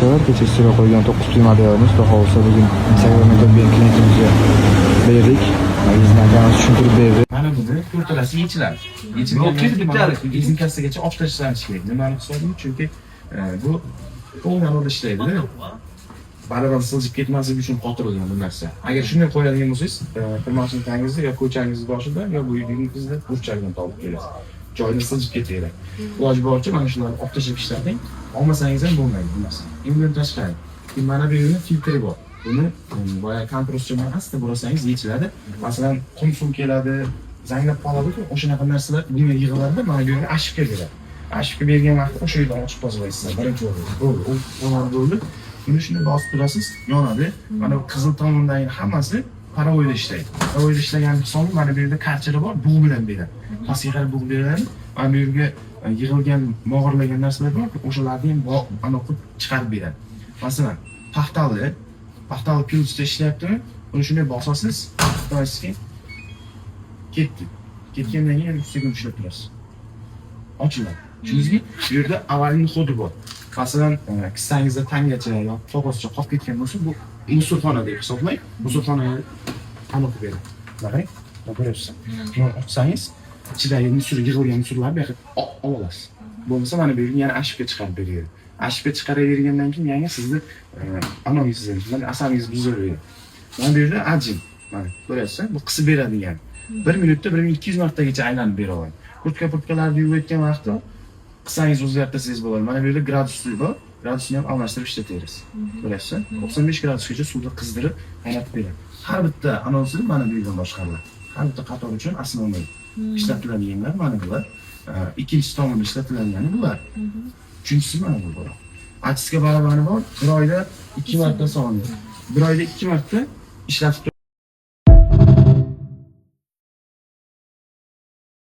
arkadaşlar. Kecha sizga qo'ygan 9 plyumalarimiz xudo xohlasa bugun Instagramda topgan klientimizga berdik. Bizning akamiz tushuntirib berdi. Mana buni to'rtalasi yechiladi. Yechilib bitta rezinkasigacha olib tashlanishi kerak. Nimani hisobiga? Chunki bu to'g'ri yo'lda ishlaydi. Baravar siljib ketmasligi uchun qotirilgan bu narsa. Agar shunday qo'yadigan bo'lsangiz, mashinangizda yo ko'changizni boshida yo bu uyingizda burchakdan topib kelasiz. Joyini siljib ketadi. Iloji boricha mana shularni olib tashlab ishlating. Olmasangiz ham bo'lmaydi bu narsa. Endi tashqari. Mana bu yerda filtri bor. Buni boya kompressordan asta bo'rasangiz yechiladi. Masalan, qum suv keladi, zanglab qoladi-ku, o'shanaqa narsalar bunga yig'iladi, mana bu yerga ashibga beradi. Ashibga bergan vaqtda o'sha yerdan ochib tozalaysiz. Birinchi o'rinda. Bo'ldi. Buni shunday bosib turasiz, yonadi. Mana bu qizil tomondagi hammasi parovoyda ishlaydi. Parovoyda ishlagan hisobi mana bu yerda karchara bor, bug' bilan beradi. Pastga qarab bug' beradi. Mana bu yerga yig'ilgan, mog'orlagan narsalar bor, o'shalarni ham ana qilib chiqarib beradi. Masalan, paxtali pilsda ishlayaptimi? Buni shunday bosasiz, to'g'risi ketdi. Ketgandan keyin ustiga ushlab turasiz. Ochiladi. Tushundingizmi? Bu yerda avvalgi xodi bor. Masalan, kissangizda tangacha yoki qog'ozcha qolib ketgan bo'lsa, bu musulxona deb hisoblang. Musulxonaga aniq beradi. Qarang, ko'ryapsiz. Buni ochsangiz, ichidagi yig'ilgan musullarni bu yoqqa olasiz. Bo'lmasa mana bu yerga yana ashibga chiqarib beradi. Ashibga chiqaravergandan keyin yana sizni analizingizdan, mana asabingiz buzilaveradi. Mana bu yerda ajin, mana ko'ryapsiz, bu qisib beradigan. 1 minutda 1200 martagacha aylanib bera oladi. Kurtka-purtkalarni yuvayotgan vaqtda qissangiz o'zgartirsangiz bo'ladi. Mana bu yerda gradusli bor. Gradusni ham almashtirib ishlatasiz. Ko'ryapsiz? 95 gradusgacha suvda qizdirib qaynatib beradi. Har bitta anonsi mana bu yerdan boshqariladi. Har bitta qator uchun asosiy ishlatiladiganlar mana bular. Ikkinchi tomonda ishlatilayotgani bular. Uchinchisi mana bu bor. Achisiga barabari bor. Bir oyda 2 marta soni. Bir oyda 2 marta ishlatib